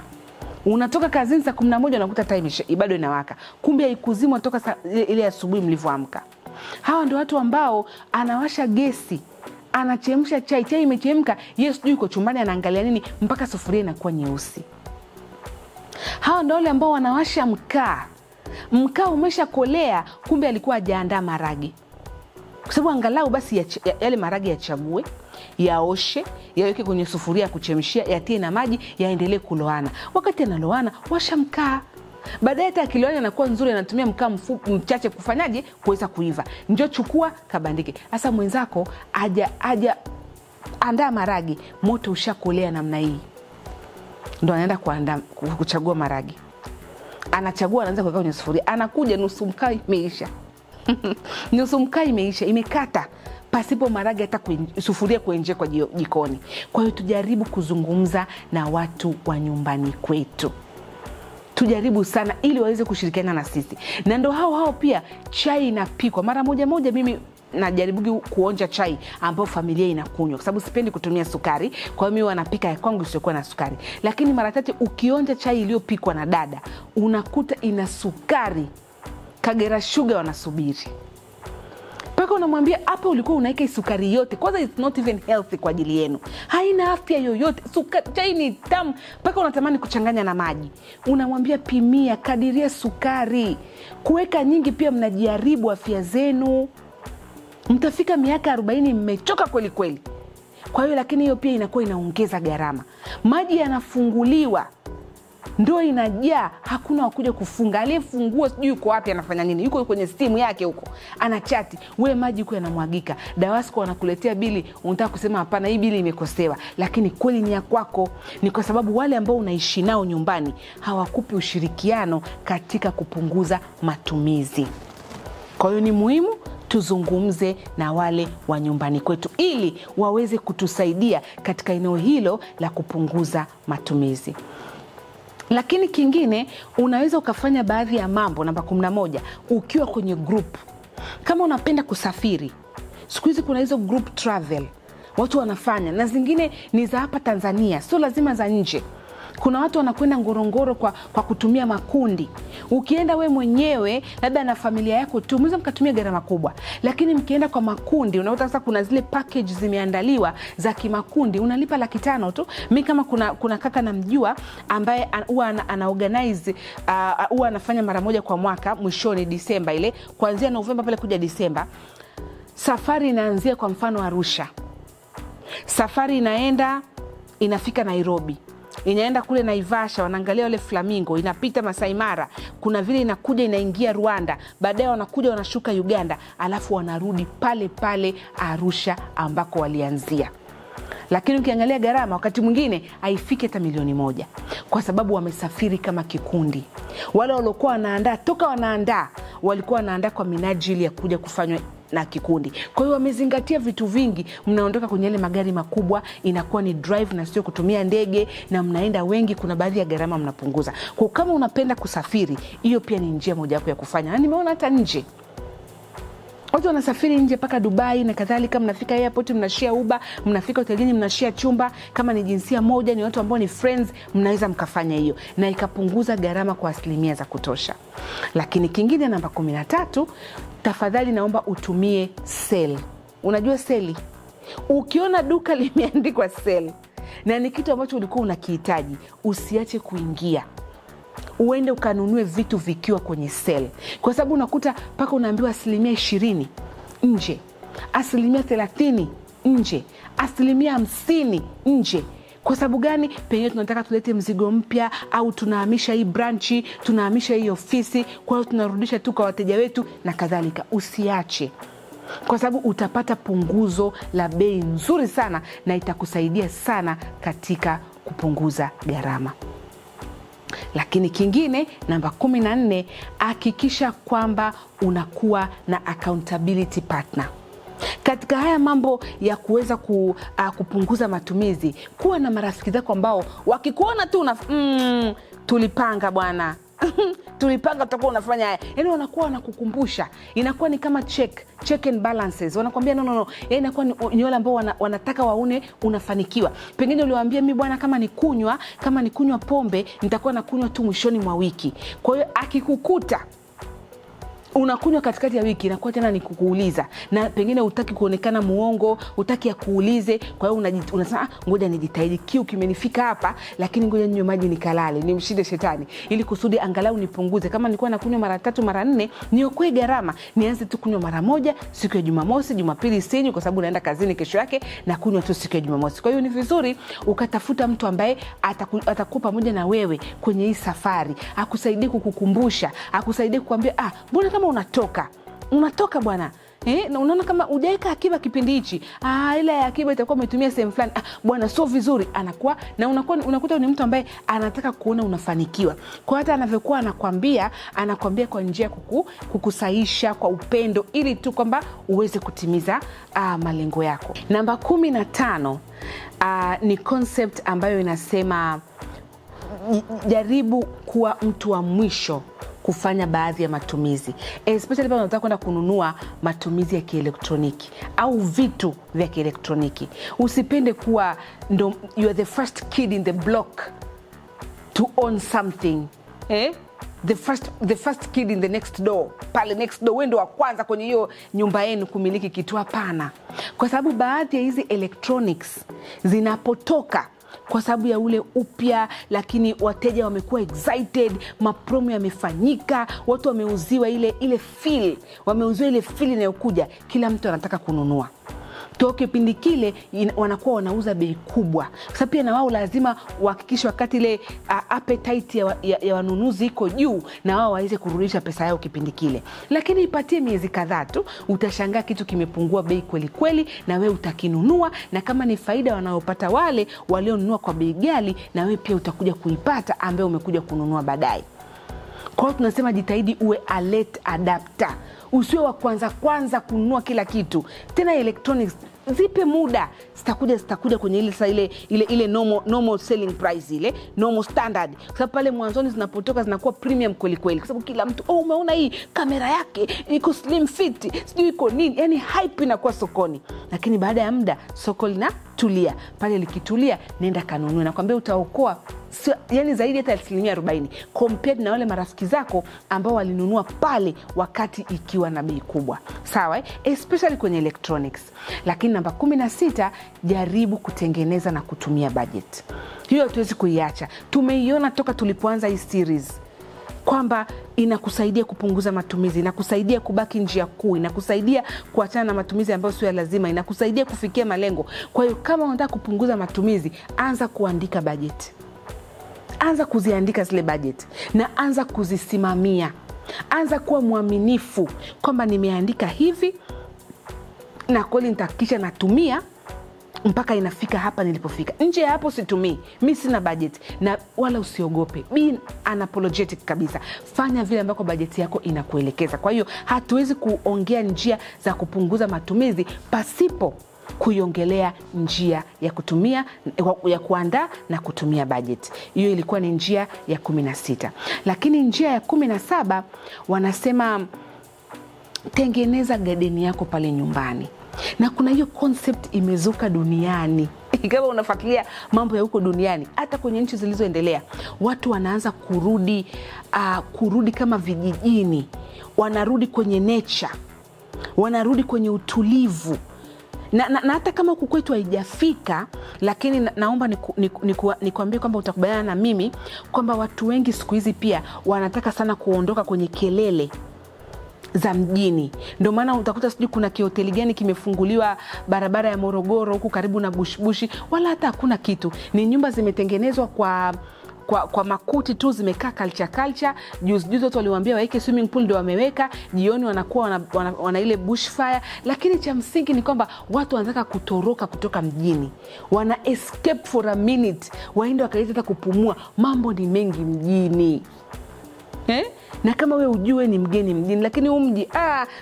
Unatoka kazini saa 11 unakuta taa bado inawaka. Kumbe haikuzimwa toka ile asubuhi mlivyoamka. Hawa ndio watu ambao anawasha gesi, anachemsha chai, chai imechemka, yeye sijui yuko chumbani anaangalia nini mpaka sufuria inakuwa nyeusi. Hawa ndio wale ambao wanawasha mkaa. Mkaa umeshakolea, kumbe alikuwa hajaandaa maragi. Kwa sababu angalau basi yale maragi yachague, yaoshe, yaweke kwenye sufuria ya kuchemshia, yatie na maji, yaendelee kuloana. Wakati analoana, washa mkaa. Baadaye hata kiloana inakuwa nzuri, anatumia mkaa mchache kufanyaje? Kuweza kuiva. Njoo chukua kabandike. Sasa mwenzako aja andaa maragi, moto ushakolea namna hii. Ndio anaenda kuchagua maragi. Anachagua, anaanza kuweka kwenye sufuria. Anakuja nusu mkaa imeisha. Nusu mkaa imeisha, imekata pasipo maragi hata sufuria kuenje kwa jikoni. Kwa hiyo tujaribu kuzungumza na watu wa nyumbani kwetu. Tujaribu sana ili waweze kushirikiana na sisi. Na ndio hao pia chai inapikwa. Mara moja mimi najaribu kuonja chai ambayo familia inakunywa, kwa sababu sipendi kutumia sukari. Kwa hiyo mimi wanapika ya kwangu isiyokuwa na sukari. Lakini mara chache ukionja chai iliyopikwa na dada, unakuta ina sukari. Kagera Sugar wanasubiri. Paka unamwambia hapa ulikuwa unaika sukari yote. Kwanza it's not even healthy kwa ajili yenu. Haina afya yoyote. Chai ni tamu. Paka unatamani kuchanganya na maji. Unamwambia pimia, kadiria sukari. Kuweka nyingi pia mnajaribu afya zenu. Mtafika miaka 40 mmechoka kweli kweli. Kwa hiyo lakini hiyo pia inakuwa inaongeza gharama. Maji yanafunguliwa, ndoo inajaa, hakuna wakuja kufunga. Aliyefungua sijui yuko wapi, anafanya nini? Yuko kwenye simu yake huko, anachati. Wewe maji huko yanamwagika. Dawasco wanakuletea bili, unataka kusema hapana, hii bili imekosewa. Lakini kweli ni ya kwako. Ni kwa sababu wale ambao unaishi nao nyumbani hawakupi ushirikiano katika kupunguza matumizi. Kwa hiyo ni muhimu tuzungumze na wale wa nyumbani kwetu ili waweze kutusaidia katika eneo hilo la kupunguza matumizi. Lakini kingine, unaweza ukafanya baadhi ya mambo. Namba 11, ukiwa kwenye group. Kama unapenda kusafiri, siku hizi kuna hizo group travel watu wanafanya, na zingine ni za hapa Tanzania, sio lazima za nje. Kuna watu wanakwenda Ngorongoro kwa kutumia makundi. Ukienda we mwenyewe labda na familia yako tu, mnaweza mkatumia gharama kubwa. Lakini mkienda kwa makundi, unakuta sasa kuna zile package zimeandaliwa za kimakundi, unalipa 500 tu. Mimi kama kuna kaka namjua ambaye huwa ana organize, huwa anafanya mara moja kwa mwaka mwishoni Disemba ile, kuanzia Novemba pale kuja Disemba. Safari inaanzia kwa mfano Arusha. Safari inafika Nairobi. Inaenda kule Naivasha, wanaangalia wale flamingo, inapita Masai Mara, kuna vile inakuja inaingia Rwanda, baadaye wanakuja wanashuka Uganda, alafu wanarudi pale pale Arusha ambako walianzia. Lakini ukiangalia gharama wakati mwingine haifiki hata 1,000,000, kwa sababu wamesafiri kama kikundi. Wale waliokuwa wanaandaa walikuwa wanaandaa kwa minajili ya kuja kufanywa na kikundi. Kwa hiyo wamezingatia vitu vingi. Mnaondoka kwenye ile magari makubwa, inakuwa ni drive na sio kutumia ndege, na mnaenda wengi, kuna baadhi ya gharama mnapunguza. Kwa kama unapenda kusafiri, hiyo pia ni njia moja ya kufanya. Na nimeona hata nje watu wanasafiri nje mpaka Dubai na kadhalika. Mnafika airport, mnashare Uber, mnafika hotelini, mnashare chumba. Kama ni jinsia moja, ni watu ambao ni friends, mnaweza mkafanya hiyo na ikapunguza gharama kwa asilimia za kutosha. Lakini kingine, namba 13, tafadhali naomba utumie sale. Unajua sale? Ukiona duka limeandikwa sale na ni kitu ambacho ulikuwa unakihitaji, usiache kuingia. Uende ukanunue vitu vikiwa kwenye sale. Kwa sababu unakuta paka unaambiwa 20% nje, 30% nje, 50% nje. Kwa sababu gani? Pengine tunataka tulete mzigo mpya, au tunahamisha hii branchi, tunahamisha hii ofisi, kwa hiyo tunarudisha tu kwa wateja wetu na kadhalika. Usiache, kwa sababu utapata punguzo la bei nzuri sana na itakusaidia sana katika kupunguza gharama. Lakini kingine, namba 14, hakikisha kwamba unakuwa na accountability partner. Katika haya mambo ya kuweza kupunguza matumizi, kuwa na marafiki zako ambao wakikuona tu tulipanga bwana tulipanga tutakuwa unafanya haya, yani wanakuwa wanakukumbusha. Inakuwa ni kama check and balances. Wanakuambia no. Yani inakuwa ni wale ambao wanataka waone unafanikiwa. Pengine uliwaambia mimi bwana, kama ni kunywa pombe nitakuwa nakunywa tu mwishoni mwa wiki. Kwa hiyo akikukuta unakunywa katikati ya wiki, inakuwa tena ni kukuuliza, na pengine hutaki kuonekana muongo, hutaki akuulize. Kwa hiyo unasema ngoja nijitahidi, kiu kimenifika hapa, lakini ngoja ninywe maji nikalale, nimshinde shetani, ili kusudi angalau nipunguze. Kama nilikuwa nakunywa mara 3 mara 4, niokoe gharama, nianze tu kunywa mara moja siku ya Jumamosi. Jumapili sinywi kwa sababu naenda kazini kesho yake, na kunywa tu siku ya Jumamosi. Kwa hiyo ni vizuri ukatafuta mtu ambaye atakuwa pamoja na wewe kwenye hii safari, akusaidie kukukumbusha, akusaidie kukuambia mbona kama unatoka bwana, na unaona kama hujaika akiba kipindi hichi, ile akiba itakuwa umetumia sehemu fulani, bwana sio vizuri. Anakuwa na unakuta ni mtu ambaye anataka kuona unafanikiwa. Kwa hata anavyokuwa anakuambia kwa njia kukusaisha kwa upendo, ili tu kwamba uweze kutimiza malengo yako. Namba 15 ni concept ambayo inasema jaribu kuwa mtu wa mwisho kufanya baadhi ya matumizi, especially pale unataka kwenda kununua matumizi ya kielektroniki au vitu vya kielektroniki. Usipende kuwa you are the first kid in the block to own something, the first kid in the next door, pale next door wewe wa kwanza kwenye hiyo nyumba yenu kumiliki kitu. Hapana, kwa sababu baadhi ya hizi electronics zinapotoka kwa sababu ya ule upya, lakini wateja wamekuwa excited, mapromo yamefanyika, watu wameuziwa ile feel, wameuziwa ile feel inayokuja, kila mtu anataka kununua. Kwa kipindi kile wanakuwa wanauza bei kubwa. Sasa pia na wao lazima uhakikishe wakati ile appetite ya wanunuzi iko juu, na wao waweze kurudisha pesa yao kipindi kile. Lakini ipatie miezi kadhaa tu, utashangaa kitu kimepungua bei kweli, na wewe utakinunua, na kama ni faida wanayopata wale walionunua kwa bei ghali, na wewe pia utakuja kuipata ambaye umekuja kununua baadaye. Kwa hiyo tunasema jitahidi uwe a late adapter. Usiwe wa kwanza kununua kila kitu. Tena electronics zipe muda, zitakuja kwenye ile normal selling price, ile normal standard. Kwa sababu pale mwanzoni zinapotoka zinakuwa premium kweli, kwa sababu kila mtu umeona hii kamera yake iko slim fit, sijui iko nini, yani hype inakuwa sokoni. Lakini baada ya muda soko linatulia. Pale likitulia, nenda kanunue, na kwambia utaokoa yani zaidi hata 40% compared na wale marafiki zako ambao walinunua pale wakati ikiwa na bei kubwa. Sawa, especially kwenye electronics. Lakini namba 16, jaribu kutengeneza na kutumia budget. Hiyo hatuwezi kuiacha. Tumeiona toka tulipoanza hii series kwamba inakusaidia kupunguza matumizi, inakusaidia kubaki njia kuu, inakusaidia kuachana na matumizi ambayo sio lazima, inakusaidia kufikia malengo. Kwa hiyo kama unataka kupunguza matumizi, anza kuandika budget. Anza kuziandika zile budget na anza kuzisimamia. Anza kuwa mwaminifu kwamba nimeandika hivi na kweli nitahakikisha natumia mpaka inafika hapa nilipofika. Nje ya hapo situmii. Mimi sina budget, na wala usiogope. Be unapologetic kabisa. Fanya vile ambako budget yako inakuelekeza. Kwa hiyo hatuwezi kuongea njia za kupunguza matumizi pasipo kuiongelea njia ya kutumia, ya kuandaa na kutumia budget. Hiyo ilikuwa ni njia ya 16. Lakini njia ya 17 wanasema tengeneza garden yako pale nyumbani. Na kuna hiyo concept imezuka duniani. Kama unafuatilia mambo ya huko duniani, hata kwenye nchi zilizoendelea, watu wanaanza kurudi kama vijijini. Wanarudi kwenye nature. Wanarudi kwenye utulivu. Na hata kama huku kwetu haijafika, lakini naomba nikwambie kwamba utakubaliana na mimi kwamba watu wengi siku hizi pia wanataka sana kuondoka kwenye kelele za mjini. Ndio maana utakuta sijui kuna kihoteli gani kimefunguliwa barabara ya Morogoro huku karibu na Bushbushi, wala hata hakuna kitu. Ni nyumba zimetengenezwa kwa makuti tu zimekaa culture. Juzi watu waliwaambia waweke swimming pool, ndio wameweka. Jioni wanakuwa wana ile bushfire. Lakini cha msingi ni kwamba watu wanataka kutoroka kutoka mjini, wana escape for a minute, waende wakaita kupumua. Mambo ni mengi mjini, na kama we ujue ni mgeni mjini. Lakini huu mji,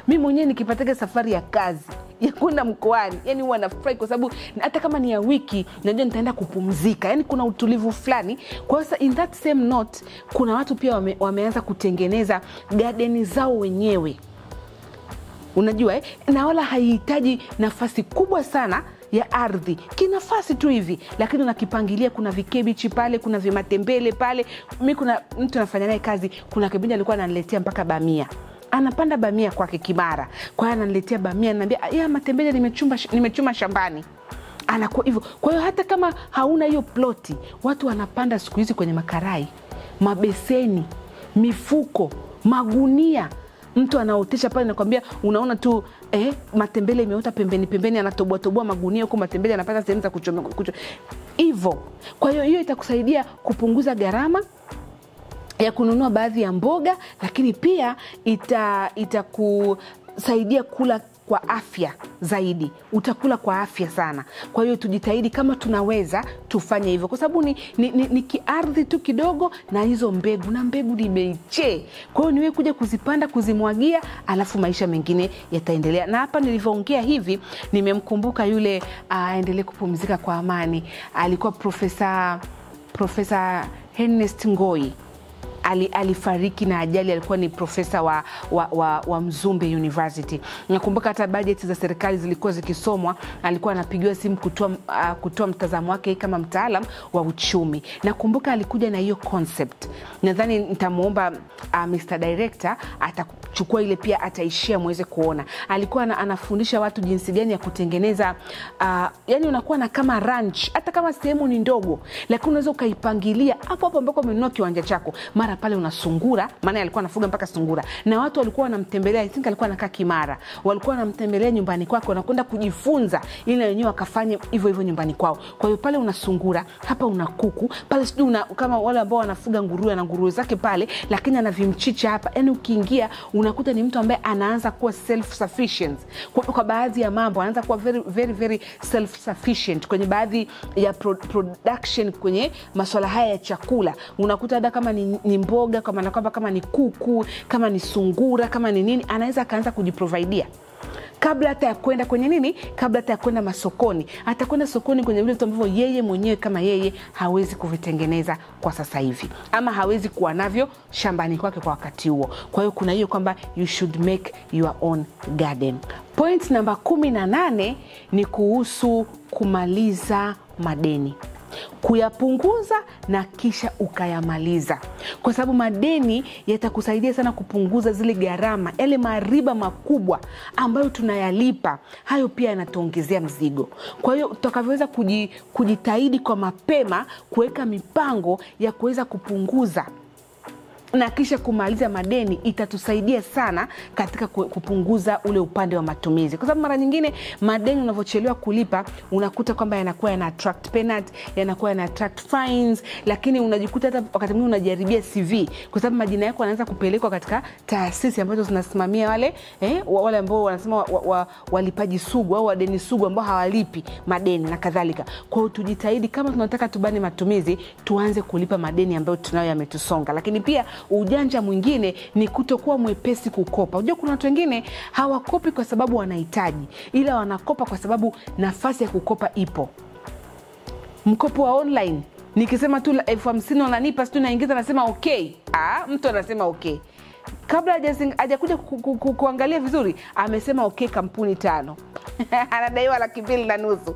mimi mwenyewe nikipataka safari ya kazi ya kwenda mkoani, yani huwa nafurahi kwa sababu hata kama ni ya wiki najua nitaenda kupumzika, yani kuna utulivu fulani. Kwa sasa in that same note, kuna watu pia wameanza kutengeneza garden zao wenyewe, unajua na wala haihitaji nafasi kubwa sana ya ardhi, kinafasi tu hivi, lakini unakipangilia. Kuna vikebichi pale, kuna vimatembele pale. Mimi kuna mtu anafanya naye kazi, kuna kipindi alikuwa ananiletea mpaka bamia, anapanda bamia kwake Kimara, kwa hiyo ananiletea bamia, ananiambia ya matembele nimechuma shambani, anakuwa hivyo. Kwa hiyo hata kama hauna hiyo ploti, watu wanapanda siku hizi kwenye makarai, mabeseni, mifuko, magunia. Mtu anaotesha pale, nakwambia unaona tu matembele imeota pembeni, anatoboa magunia huko, matembele anapata sehemu za kuchoma hivyo. Kwa hiyo itakusaidia kupunguza gharama ya kununua baadhi ya mboga, lakini pia itakusaidia kula kwa afya zaidi. Utakula kwa afya sana. Kwa hiyo tujitahidi kama tunaweza tufanye hivyo, kwa sababu ni kiardhi tu kidogo, na hizo mbegu ni meiche. Kwa hiyo niwe kuja kuzipanda, kuzimwagia, alafu maisha mengine yataendelea. Na hapa nilivyoongea hivi, nimemkumbuka yule aendelee kupumzika kwa amani, alikuwa Profesa Ernest Ngoi. Alifariki na ajali. Alikuwa ni profesa wa Mzumbe University. Nakumbuka hata budget za serikali zilikuwa zikisomwa, alikuwa anapigiwa simu kutoa mtazamo wake kama mtaalam wa uchumi. Nakumbuka alikuja na hiyo concept. Nadhani nitamuomba Mr. Director atachukua ile pia, ataishia muweze kuona. Alikuwa anafundisha watu jinsi gani ya kutengeneza yani unakuwa na kama ranch, hata kama sehemu ni ndogo, lakini unaweza ukaipangilia hapo ambako umenunua kiwanja chako. Mara pale una sungura, maana alikuwa anafuga mpaka sungura, na watu walikuwa wanamtembelea. I think alikuwa anakaa Kimara, walikuwa wanamtembelea nyumbani kwake, wanakwenda kujifunza ili wenyewe wakafanye hivyo nyumbani kwao. Kwa hiyo pale una sungura, hapa una kuku, pale sijui kama wale ambao wanafuga nguruwe na nguruwe zake pale, lakini ana vimchicha hapa. Yani ukiingia unakuta ni mtu ambaye anaanza kuwa self sufficient kwa baadhi ya mambo, anaanza kuwa very very very self sufficient kwenye baadhi ya production, kwenye masuala haya ya chakula. Unakuta hata kama ni mboga, kama ni kuku, kama ni sungura, kama ni nini, anaweza akaanza kujiprovidea kabla hata ya kwenda kwenye kabla hata ya kwenda masokoni. Atakwenda sokoni kwenye vile vitu ambavyo yeye mwenyewe kama yeye hawezi kuvitengeneza kwa sasa hivi, ama hawezi kuwa navyo shambani kwake kwa wakati huo. Kwa hiyo kuna hiyo kwamba you should make your own garden. Point namba 18 ni kuhusu kumaliza madeni, kuyapunguza na kisha ukayamaliza, kwa sababu madeni yatakusaidia sana kupunguza zile gharama, yale mariba makubwa ambayo tunayalipa. Hayo pia yanatuongezea mzigo. Kwa hiyo tutakavyoweza kujitahidi kwa mapema kuweka mipango ya kuweza kupunguza na kisha kumaliza madeni, itatusaidia sana katika kupunguza ule upande wa matumizi. Kwa sababu mara nyingine madeni unavyochelewa kulipa, unakuta kwamba yanakuwa yana attract penalty, yanakuwa yana attract fines, lakini unajikuta hata wakati mwingine unajaribia CV, kwa sababu majina yako yanaanza kupelekwa katika taasisi ambazo zinasimamia wale ambao wanasema walipaji sugu au wadeni sugu ambao hawalipi madeni na kadhalika. Kwa hiyo tujitahidi kama tunataka tubane matumizi, tuanze kulipa madeni ambayo tunayo yametusonga. Lakini pia ujanja mwingine ni kutokuwa mwepesi kukopa. Unajua kuna watu wengine hawakopi kwa sababu wanahitaji, ila wanakopa kwa sababu nafasi ya kukopa ipo. Mkopo wa online, nikisema tu 50,000 wananipa, sio naingiza nasema okay. Mtu anasema okay. Kabla hajakuja kuangalia vizuri, amesema okay kampuni 5. Anadaiwa 2,200.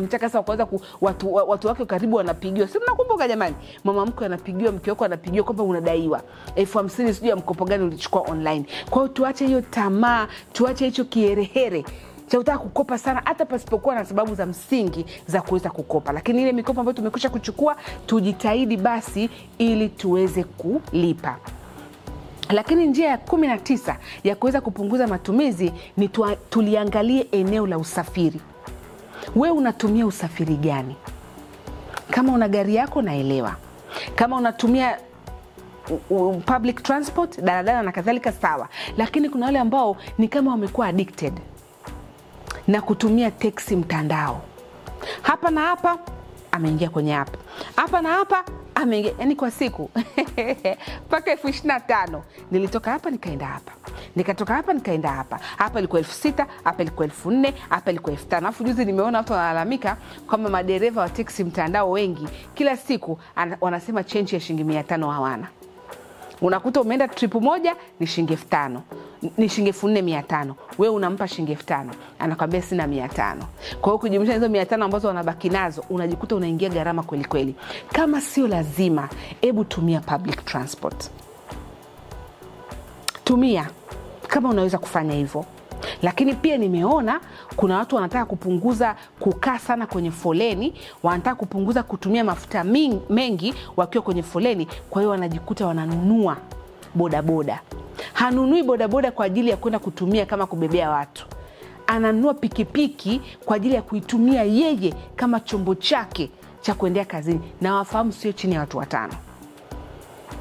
Mchaka sasa kwanza watu wake karibu wanapigiwa. Si mnakumbuka jamani? Mama mkwe anapigiwa, mke wako anapigiwa kwamba unadaiwa 50,000 sijui ya mkopo gani ulichukua online. Kwa hiyo tuache hiyo tamaa, tuache hicho kiherehere cha kutaka kukopa sana hata pasipokuwa na sababu za msingi za kuweza kukopa. Lakini ile mikopo ambayo tumekwisha kuchukua, tujitahidi basi ili tuweze kulipa. Lakini njia ya 19 ya kuweza kupunguza matumizi ni tuliangalie eneo la usafiri. Wewe unatumia usafiri gani? Kama una gari yako naelewa, Kama unatumia public transport, daladala na kadhalika, sawa. Lakini kuna wale ambao ni kama wamekuwa addicted na kutumia teksi mtandao. Hapa na hapa ameingia kwenye app, hapa na hapa ameingia, yani kwa siku mpaka 25,000. Nilitoka hapa nikaenda hapa, nikatoka hapa nikaenda hapa. Hapa ilikuwa 6,000, hapa ilikuwa 4,000, hapa ilikuwa 5,000. Alafu juzi nimeona watu wanalalamika kwamba madereva wa teksi mtandao wengi kila siku wanasema change ya shilingi 500 hawana. Unakuta umeenda trip moja ni shilingi 5,000, ni shilingi 4,500. Wewe unampa shilingi 5,000, anakuambia sina 500. Kwa hiyo kujumlisha hizo 500 ambazo wanabaki nazo, unajikuta unaingia gharama kweli kweli. Kama sio lazima, hebu tumia public transport. Tumia kama unaweza kufanya hivyo. Lakini pia nimeona kuna watu wanataka kupunguza kukaa sana kwenye foleni, wanataka kupunguza kutumia mafuta mengi wakiwa kwenye foleni, kwa hiyo wanajikuta wananunua bodaboda. Hanunui bodaboda kwa ajili ya kwenda kutumia kama kubebea watu. Ananunua pikipiki kwa ajili ya kuitumia yeye kama chombo chake cha kuendea kazini. Na wafahamu sio chini ya watu 5.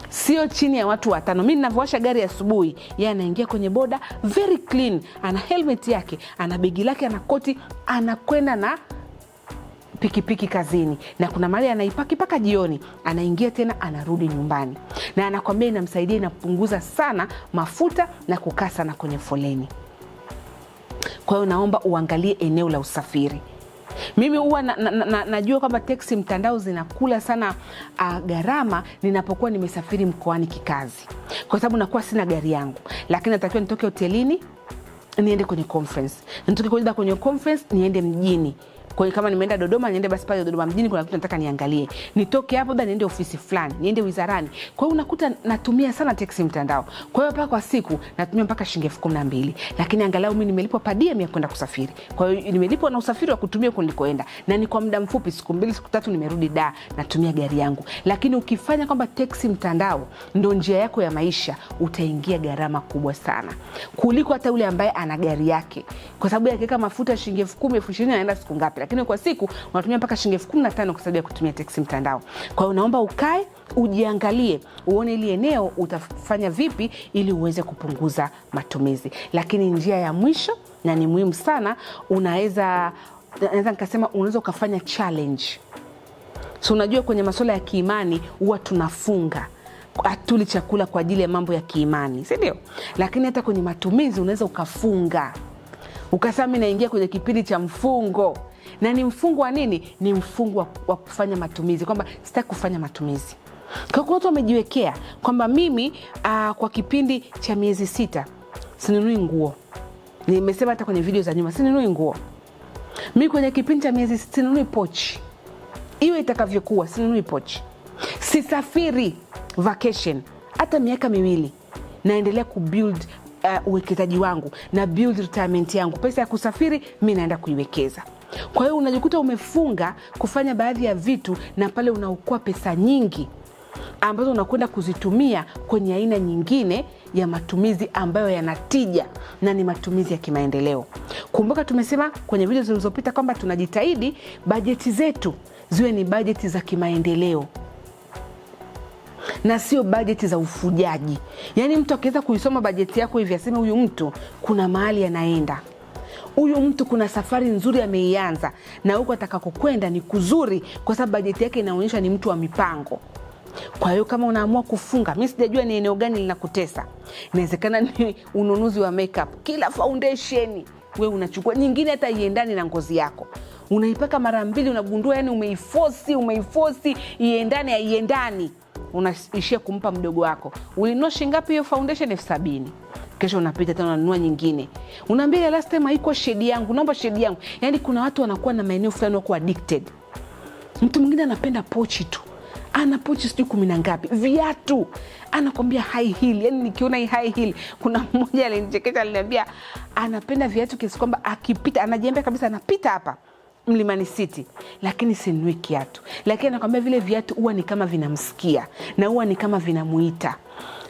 Sio chini ya watu 5. Mimi ninavyoasha gari asubuhi, yeye anaingia kwenye boda very clean, ana helmet yake, ana begi lake, ana koti, anakwenda na pikipiki kazini. Na kuna mahali anaipaki paka jioni, anaingia tena anarudi nyumbani. Na anakwambia inamsaidia, inapunguza sana mafuta na kukaa sana kwenye foleni. Kwa hiyo naomba uangalie eneo la usafiri. Mimi huwa najua kwamba teksi mtandao zinakula sana gharama ninapokuwa nimesafiri mkoani kikazi. Kwa sababu nakuwa sina gari yangu, lakini natakiwa nitoke hotelini niende kwenye conference. Nitoke kwenye conference niende mjini. Kwa hiyo kama nimeenda Dodoma, niende basi pale Dodoma mjini kuna kitu nataka niangalie. Nitoke hapo niende ofisi fulani, niende wizarani. Kwa hiyo unakuta natumia sana teksi mtandao. Kwa hiyo mpaka kwa siku natumia mpaka shilingi 12,000. Lakini angalau mimi nimelipwa per diem ya kwenda kusafiri. Kwa hiyo nimelipwa na usafiri wa kutumia kulikoenda. Na ni kwa muda mfupi, siku 2 siku 3 nimerudi Dar, natumia gari yangu. Lakini ukifanya kwamba teksi mtandao ndio njia yako ya maisha, utaingia gharama kubwa sana kuliko hata yule ambaye ana gari yake. Kwa sababu yakiweka mafuta shilingi 10,000, 20,000 anaenda siku ngapi? Lakini kwa siku unatumia mpaka shilingi 15,000 kwa sababu ya kutumia teksi mtandao. Kwa hiyo naomba ukae, ujiangalie, uone ile eneo utafanya vipi ili uweze kupunguza matumizi. Lakini njia ya mwisho na ni muhimu sana, unaweza nikasema unaweza ukafanya challenge. So unajua kwenye masuala ya kiimani huwa tunafunga, atuli chakula kwa ajili ya mambo ya kiimani, si ndio? Lakini hata kwenye matumizi unaweza ukafunga. Ukasema mimi naingia kwenye kipindi cha mfungo. Na ni mfungo wa nini? Ni mfungo wa kufanya matumizi, kwamba sitaki kufanya matumizi. Kwa hiyo watu wamejiwekea kwamba mimi kwa kipindi cha miezi 6 sinunui nguo. Nimesema hata kwenye video za nyuma, sinunui nguo. Mimi kwenye kipindi cha miezi 6 sinunui pochi. Iwe itakavyokuwa, sinunui pochi. Sisafiri vacation hata miaka 2. Naendelea kubuild uwekezaji wangu na build retirement yangu. Pesa ya kusafiri mimi naenda kuiwekeza. Kwa hiyo unajikuta umefunga kufanya baadhi ya vitu, na pale unaokoa pesa nyingi ambazo unakwenda kuzitumia kwenye aina nyingine ya matumizi ambayo yanatija na ni matumizi ya kimaendeleo. Kumbuka tumesema kwenye video zilizopita kwamba tunajitahidi bajeti zetu ziwe ni bajeti za kimaendeleo na sio bajeti za ufujaji. Yaani mtu akiweza kuisoma bajeti yako hivi aseme huyu mtu kuna mahali anaenda. Huyu mtu kuna safari nzuri ameianza na huko atakakokwenda ni kuzuri, kwa sababu bajeti yake inaonyesha ni mtu wa mipango. Kwa hiyo kama unaamua kufunga, mimi sijajua ni eneo gani linakutesa. Inawezekana ni ununuzi wa makeup. Kila foundation wewe unachukua nyingine hata iendani na ngozi yako. Unaipaka mara 2 unagundua yani umeiforce iendani. Unaishia kumpa mdogo wako. Ulinunua shilingi ngapi hiyo foundation? 70,000. Kesho unapita tena unanunua nyingine. Unaambia last time haiko shade yangu, naomba shade yangu. Yaani kuna watu wanakuwa na maeneo fulani wako addicted. Mtu mwingine anapenda pochi tu. Ana pochi sijui 10 na ngapi. Viatu. Anakwambia high heel. Yaani nikiona hii high heel, kuna mmoja alinichekesha aliniambia anapenda viatu kiasi kwamba akipita anajiambia kabisa anapita hapa Mlimani City, lakini sinunui kiatu. Lakini anakuambia vile viatu huwa ni kama vinamsikia na huwa ni kama vinamuita.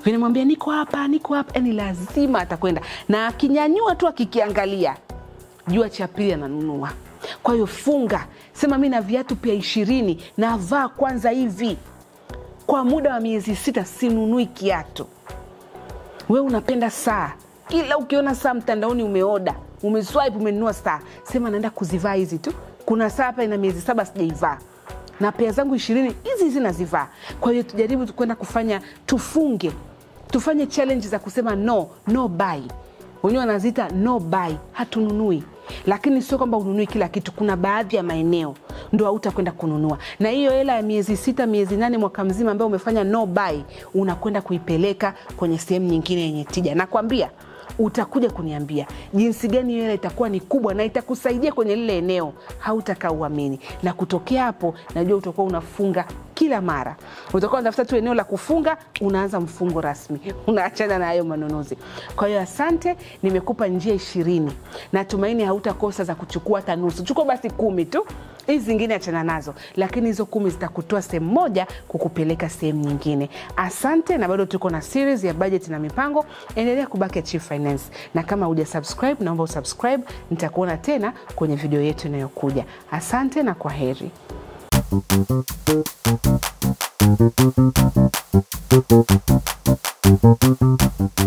Vinamwambia niko hapa, yani lazima atakwenda. Na akinyanyua tu akikiangalia, jua cha pili ananunua. Kwa hiyo funga, sema mimi na viatu pia 20 na vaa kwanza hivi. Kwa muda wa miezi 6 sinunui kiatu. Wewe unapenda saa, kila ukiona saa mtandaoni umeoda, umeswipe umenunua saa, sema naenda kuzivaa hizi tu. Kuna saa hapa ina miezi 7 sijaivaa, na pea zangu 20 hizi nazivaa. Kwa hiyo tujaribu kwenda kufanya, tufanye challenge za kusema no buy. Wenyewe wanaziita no buy, hatununui. Lakini sio kwamba ununui kila kitu, kuna baadhi ya maeneo ndio hautakwenda kununua. Na hiyo hela ya miezi 6, miezi 8, mwaka mzima ambayo umefanya no buy, unakwenda kuipeleka kwenye sehemu nyingine yenye tija. Nakwambia utakuja kuniambia jinsi gani hiyo hela itakuwa ni kubwa na itakusaidia kwenye lile eneo, hautakaa uamini. Na kutokea hapo najua utakuwa unafunga kila mara. Utakuwa unatafuta tu eneo la kufunga, unaanza mfungo rasmi. Unaachana na hayo manunuzi. Kwa hiyo asante, nimekupa njia 20. Natumaini hautakosa za kuchukua hata nusu. Chukua basi 10 tu. Hizi zingine achana nazo, lakini hizo 10 zitakutoa sehemu moja kukupeleka sehemu nyingine. Asante, na bado tuko na series ya budget na mipango. Endelea kubaki Achieve Finance. Na kama hujasubscribe, naomba usubscribe. Nitakuona tena kwenye video yetu inayokuja. Asante na kwaheri.